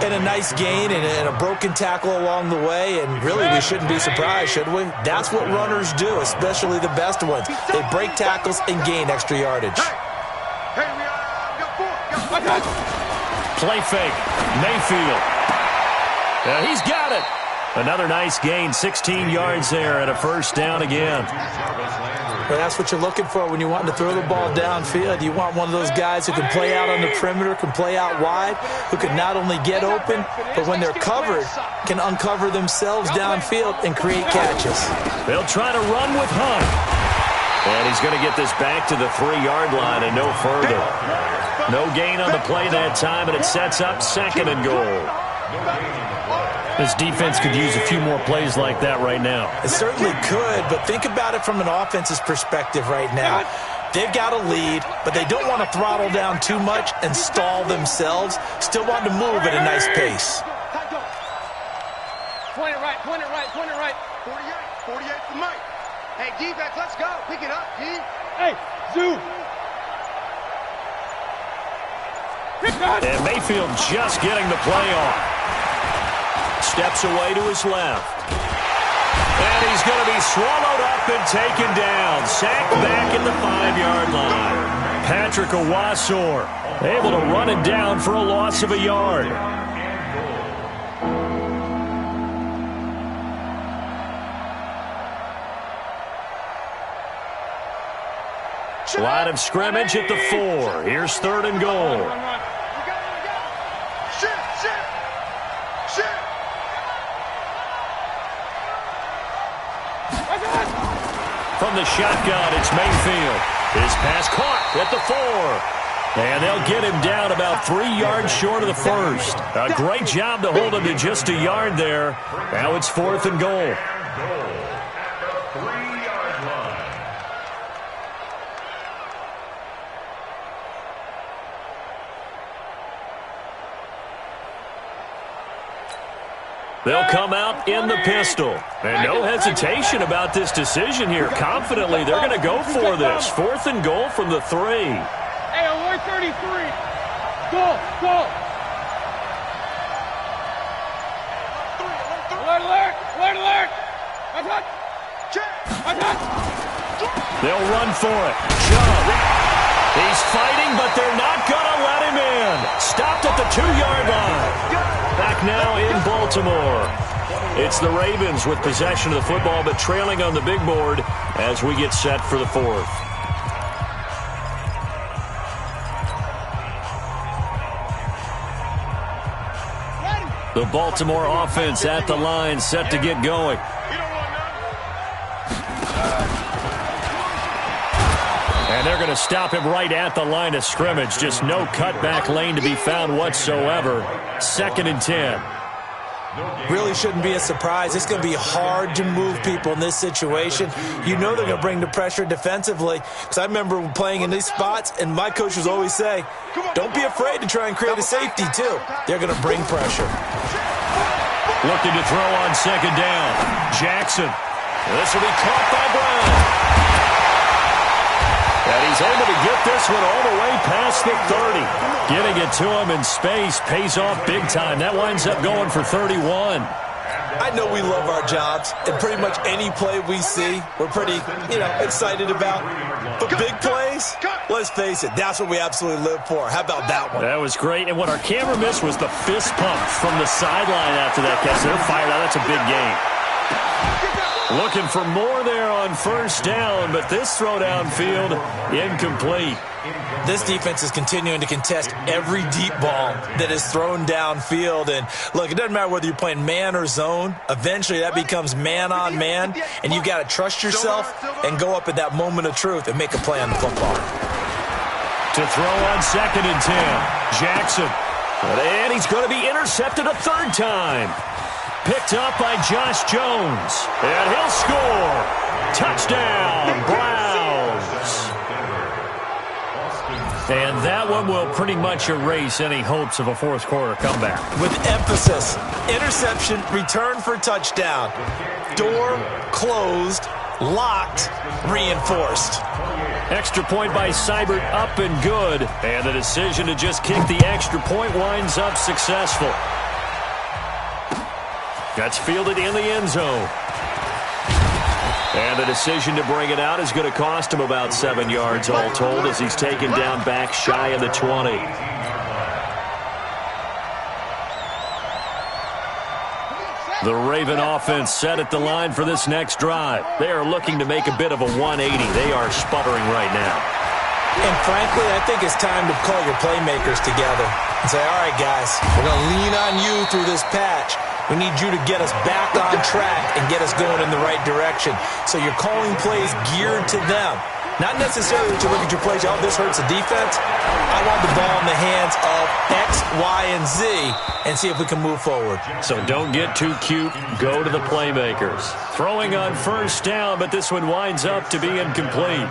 And a nice gain and a broken tackle along the way, and really we shouldn't be surprised, should we? That's what runners do, especially the best ones. They break tackles and gain extra yardage. Play fake. Mayfield. He's got it. Another nice gain, 16 yards there and a 1st down again. Well, that's what you're looking for when you want to throw the ball downfield. You want one of those guys who can play out on the perimeter, can play out wide, who can not only get open, but when they're covered, can uncover themselves downfield and create catches. They'll try to run with Hunt. And he's going to get this back to the 3-yard line and no further. No gain on the play that time, and it sets up 2nd and goal. This defense could use a few more plays like that right now. It certainly could, but think about it from an offense's perspective right now. They've got a lead, but they don't want to throttle down too much and stall themselves. Still want to move at a nice pace. Point it right, point it right, point it right. 48 for Mike. Hey, defense, let's go. Pick it up, D. Hey, Zoo. And Mayfield just getting the play off. Steps away to his left. And he's going to be swallowed up and taken down. Sacked back at the 5-yard line. Patrick Owasor able to run it down for a loss of a yard. Line of scrimmage at the 4. Here's 3rd and goal. From the shotgun, it's Mayfield. His pass caught at the 4. And they'll get him down about 3 yards short of the first. A great job to hold him to just a yard there. Now it's 4th and goal. They'll come out in the pistol. And no hesitation about this decision here. Confidently, they're going to go for this. 4th and goal from the 3. Hey, on 133. Go, go. Alert, alert, alert, alert. They'll run for it. Chubb. He's fighting, but they're not going to let him in. Stopped at the 2-yard line. Back now in Baltimore. It's the Ravens with possession of the football, but trailing on the big board as we get set for the 4th. The Baltimore offense at the line, set to get going. And they're going to stop him right at the line of scrimmage. Just no cutback lane to be found whatsoever. 2nd and 10. Really shouldn't be a surprise. It's going to be hard to move people in this situation. You know they're going to bring the pressure defensively. Because I remember playing in these spots, and my coaches always say, don't be afraid to try and create a safety, too. They're going to bring pressure. Looking to throw on 2nd down. Jackson. This will be caught by Brown. And he's able to get this one all the way past the 30. Getting it to him in space pays off big time. That winds up going for 31. I know we love our jobs, and pretty much any play we see, we're pretty, excited about. But big plays, let's face it, that's what we absolutely live for. How about that one? That was great. And what our camera missed was the fist pump from the sideline after that catch. They're fired out. That's a big game. Looking for more there on 1st down, but this throw downfield incomplete. This defense is continuing to contest every deep ball that is thrown downfield. And look, it doesn't matter whether you're playing man or zone. Eventually that becomes man on man, and you've got to trust yourself and go up at that moment of truth and make a play on the football. To throw on 2nd and 10, Jackson. And he's going to be intercepted a 3rd time. Picked up by Josh Jones. And he'll score. Touchdown, Browns. And that one will pretty much erase any hopes of a 4th quarter comeback. With emphasis, interception, return for touchdown. Door closed, locked, reinforced. Extra point by Seibert up and good. And the decision to just kick the extra point winds up successful. That's fielded in the end zone. And the decision to bring it out is going to cost him about 7 yards all told as he's taken down back shy of the 20. The Raven offense set at the line for this next drive. They are looking to make a bit of a 180. They are sputtering right now. And frankly, I think it's time to call your playmakers together and say, all right, guys, we're going to lean on you through this patch. We need you to get us back on track and get us going in the right direction. So you're calling plays geared to them. Not necessarily to look at your plays, oh, this hurts the defense. I want the ball in the hands of X, Y, and Z and see if we can move forward. So don't get too cute. Go to the playmakers. Throwing on 1st down, but this one winds up to be incomplete.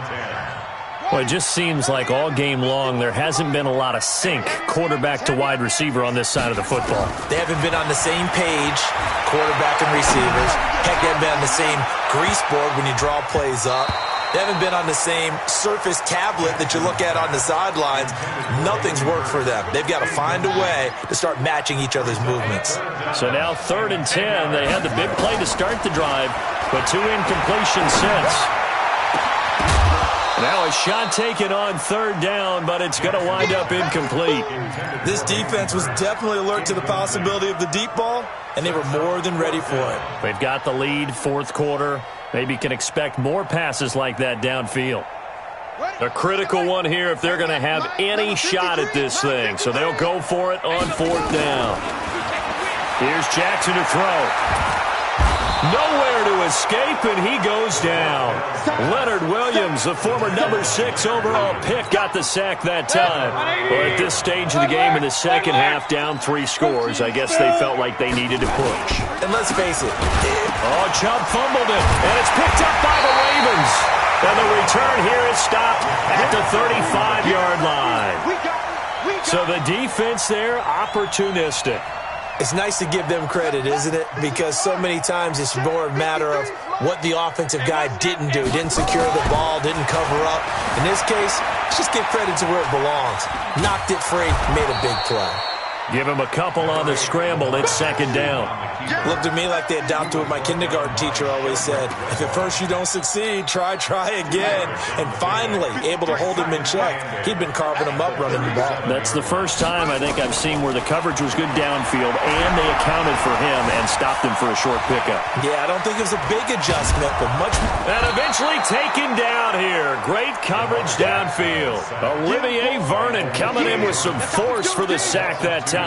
Well, it just seems like all game long there hasn't been a lot of sync quarterback to wide receiver on this side of the football. They haven't been on the same page, quarterback and receivers. Heck, they haven't been on the same grease board when you draw plays up. They haven't been on the same Surface tablet that you look at on the sidelines. Nothing's worked for them. They've got to find a way to start matching each other's movements. So now 3rd and 10. They had the big play to start the drive, but 2 incompletions since. Now a shot taken on 3rd down, but it's going to wind up incomplete. This defense was definitely alert to the possibility of the deep ball, and they were more than ready for it. They've got the lead, 4th quarter. Maybe can expect more passes like that downfield. A critical one here if they're going to have any shot at this thing. So they'll go for it on 4th down. Here's Jackson to throw. Nowhere to escape, and he goes down. Leonard Williams, the former number 6 overall pick, got the sack that time. Well, at this stage of the game in the second half, down 3 scores, I guess they felt like they needed to push. And let's face it. Oh, Chubb fumbled it, and it's picked up by the Ravens. And the return here is stopped at the 35-yard line. So the defense there, opportunistic. It's nice to give them credit, isn't it? Because so many times it's more a matter of what the offensive guy didn't do. Didn't secure the ball, didn't cover up. In this case, just give credit to where it belongs. Knocked it free, made a big play. Give him a couple on the scramble. It's 2nd down. Looked to me like they adopted what my kindergarten teacher always said. If at first you don't succeed, try again. And finally, able to hold him in check. He'd been carving him up running the ball. That's the first time I think I've seen where the coverage was good downfield and they accounted for him and stopped him for a short pickup. Yeah, I don't think it was a big adjustment, but much. And eventually taken down here. Great coverage downfield. Olivier Vernon coming in with some force for the sack that time.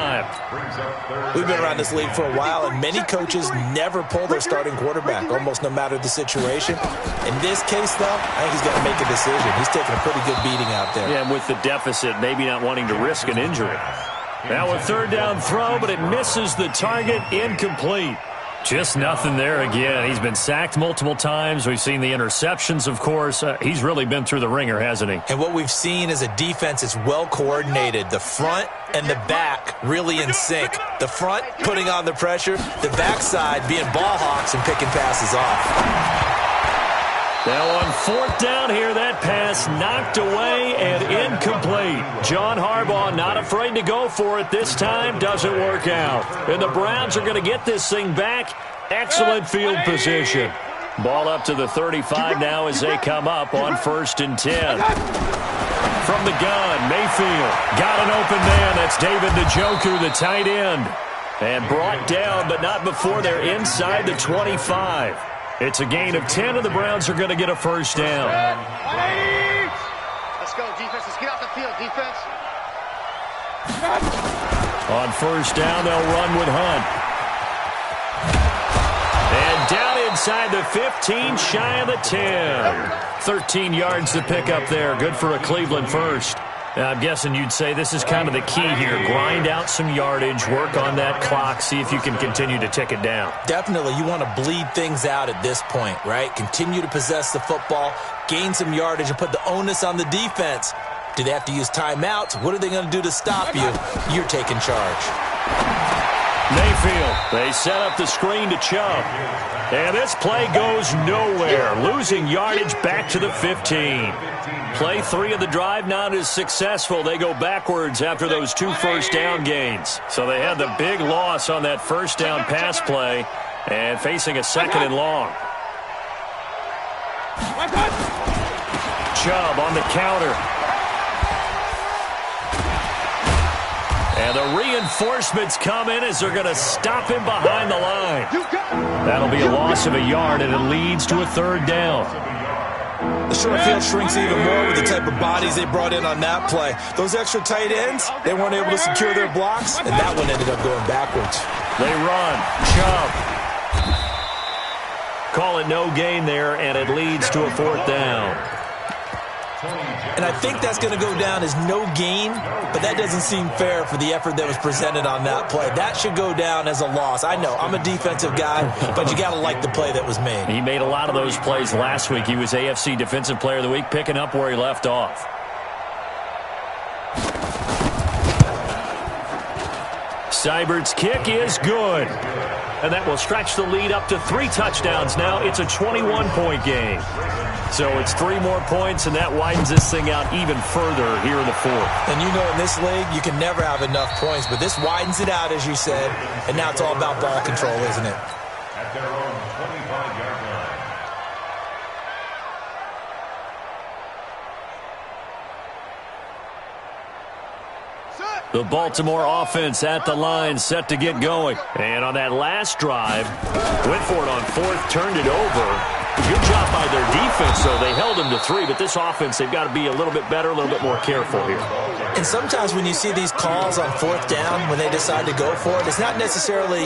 We've been around this league for a while, and many coaches never pull their starting quarterback, almost no matter the situation. In this case, though, I think he's got to make a decision. He's taking a pretty good beating out there. Yeah, and with the deficit, maybe not wanting to risk an injury. Now a 3rd down throw, but it misses the target, incomplete. Just nothing there again. He's been sacked multiple times. We've seen the interceptions, of course. He's really been through the ringer, hasn't he? And what we've seen is a defense that's well coordinated. The front and the back really in sync. The front putting on the pressure. The backside being ball hawks and picking passes off. Now on 4th down here, that pass knocked away and incomplete. John Harbaugh not afraid to go for it this time. Doesn't work out. And the Browns are going to get this thing back. Excellent field position. Ball up to the 35 now as they come up on 1st and 10. From the gun, Mayfield got an open man. That's David Njoku, the tight end. And brought down, but not before they're inside the 25. It's a gain of 10, and the Browns are going to get a 1st down. Let's go, defense. Let's get out the field, defense. On 1st down, they'll run with Hunt. And down inside the 15, shy of the 10. 13 yards to pick up there. Good for a Cleveland first. Now, I'm guessing you'd say this is kind of the key here. Grind out some yardage, work on that clock, see if you can continue to tick it down. Definitely. You want to bleed things out at this point, right? Continue to possess the football, gain some yardage, and put the onus on the defense. Do they have to use timeouts? What are they going to do to stop you? You're taking charge. Mayfield, they set up the screen to Chubb. And this play goes nowhere, losing yardage back to the 15. Play 3 of the drive not as successful. They go backwards after those 2 1st down gains. So they had the big loss on that 1st down pass play and facing a 2nd and long. Chubb on the counter. And the reinforcements come in as they're going to stop him behind the line. That'll be a loss of a yard, and it leads to a 3rd down. The short field shrinks even more with the type of bodies they brought in on that play. Those extra tight ends, they weren't able to secure their blocks, and that one ended up going backwards. They run. Chubb. Call it no gain there, and it leads to a 4th down. And I think that's going to go down as no gain, but that doesn't seem fair for the effort that was presented on that play. That should go down as a loss. I know, I'm a defensive guy, but you got to like the play that was made. He made a lot of those plays last week. He was AFC Defensive Player of the Week, picking up where he left off. Seibert's kick is good. And that will stretch the lead up to 3 touchdowns now. It's a 21-point game. So it's 3 more points, and that widens this thing out even further here in the 4th. And you know in this league, you can never have enough points, but this widens it out, as you said, and now it's all about ball control, isn't it? At their own 25-yard line. The Baltimore offense at the line, set to get going. And on that last drive, went for it on 4th, turned it over. Good job by their defense, though. They held them to 3, but this offense, they've got to be a little bit better, a little bit more careful here. And sometimes when you see these calls on 4th down, when they decide to go for it, it's not necessarily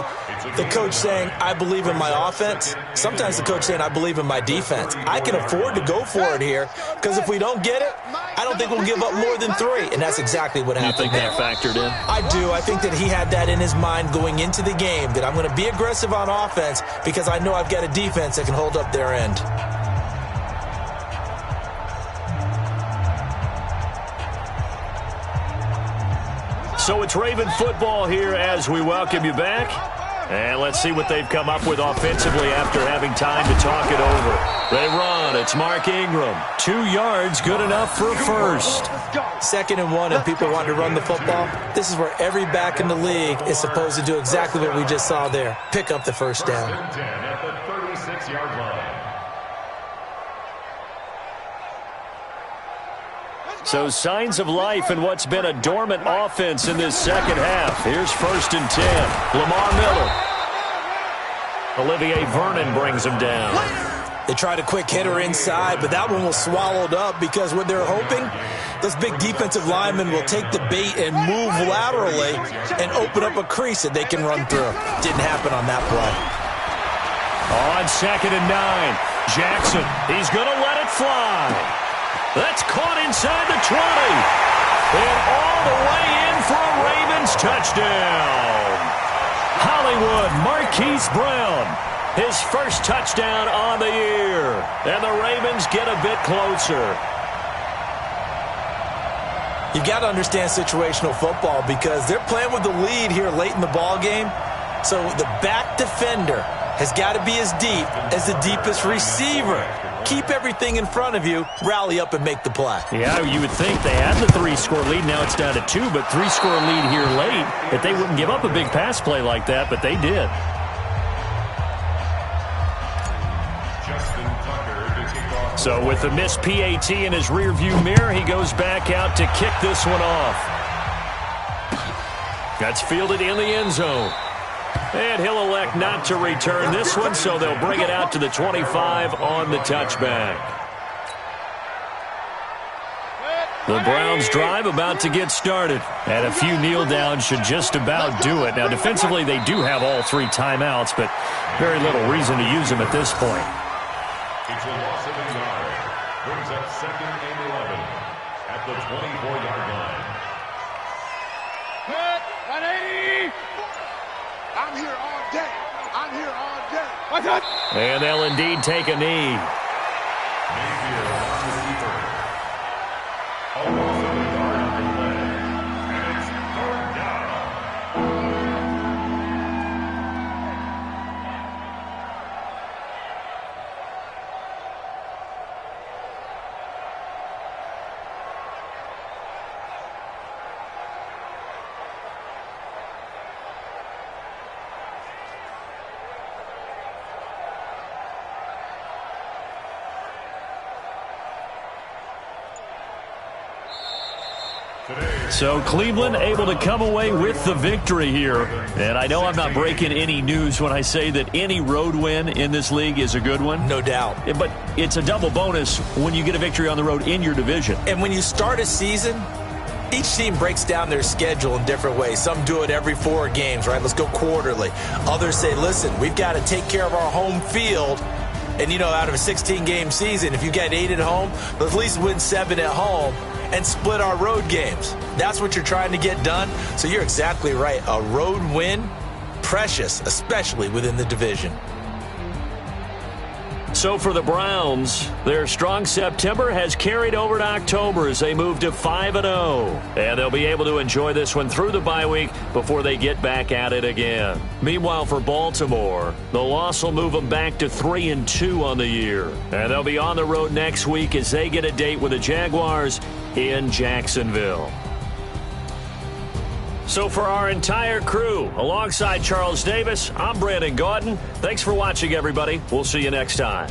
the coach saying, I believe in my offense. Sometimes the coach saying, I believe in my defense. I can afford to go for it here, because if we don't get it, I don't think we'll give up more than 3. And that's exactly what happened. You think that factored in? I do. I think that he had that in his mind going into the game, that I'm going to be aggressive on offense because I know I've got a defense that can hold up their end. So it's Raven football here as we welcome you back. And let's see what they've come up with offensively after having time to talk it over. They run. It's Mark Ingram. 2 yards, good enough for a first. 2nd and 1, and people want to run the football. This is where every back in the league is supposed to do exactly what we just saw there. Pick up the first down. 10 at the 36-yard line. So signs of life in what's been a dormant offense in this second half. Here's 1st and 10. Lamar Miller. Olivier Vernon brings him down. They tried a quick hitter inside, but that one was swallowed up because what they're hoping, those big defensive linemen will take the bait and move laterally and open up a crease that they can run through. Didn't happen on that play. On 2nd and 9. Jackson, he's going to let it fly. That's caught inside the 20. And all the way in for a Ravens touchdown. Hollywood Marquise Brown. His first touchdown on the year. And the Ravens get a bit closer. You've got to understand situational football because they're playing with the lead here late in the ball game. So the back defender has got to be as deep as the deepest receiver. Keep everything in front of you, rally up and make the play. Yeah, you would think they had the 3-score lead. Now it's down to 2, but 3-score lead here late. That they wouldn't give up a big pass play like that, but they did. So with the missed PAT in his rearview mirror, he goes back out to kick this one off. That's fielded in the end zone. And he'll elect not to return this one, so they'll bring it out to the 25 on the touchback. The Browns drive about to get started. And a few kneel downs should just about do it. Now, defensively, they do have all 3 timeouts, but very little reason to use them at this point. It's a loss of a yard. Brings up 2nd and 11 at the 24-yard line. 180. I'm here all day. I'm here all day. What's up? And they'll indeed take a knee. Mayfield on the receiver. A loss of a yard on the leg. And it's 3rd down. So Cleveland able to come away with the victory here. And I know I'm not breaking any news when I say that any road win in this league is a good one. No doubt. But it's a double bonus when you get a victory on the road in your division. And when you start a season, each team breaks down their schedule in different ways. Some do it every 4 games, right? Let's go quarterly. Others say, listen, we've got to take care of our home field And, out of a 16-game season, if you get 8 at home, let's at least win 7 at home and split our road games. That's what you're trying to get done. So you're exactly right. A road win, precious, especially within the division. So for the Browns, their strong September has carried over to October as they move to 5-0. And they'll be able to enjoy this one through the bye week before they get back at it again. Meanwhile, for Baltimore, the loss will move them back to 3-2 on the year. And they'll be on the road next week as they get a date with the Jaguars in Jacksonville. So for our entire crew, alongside Charles Davis, I'm Brandon Gaudin. Thanks for watching, everybody. We'll see you next time.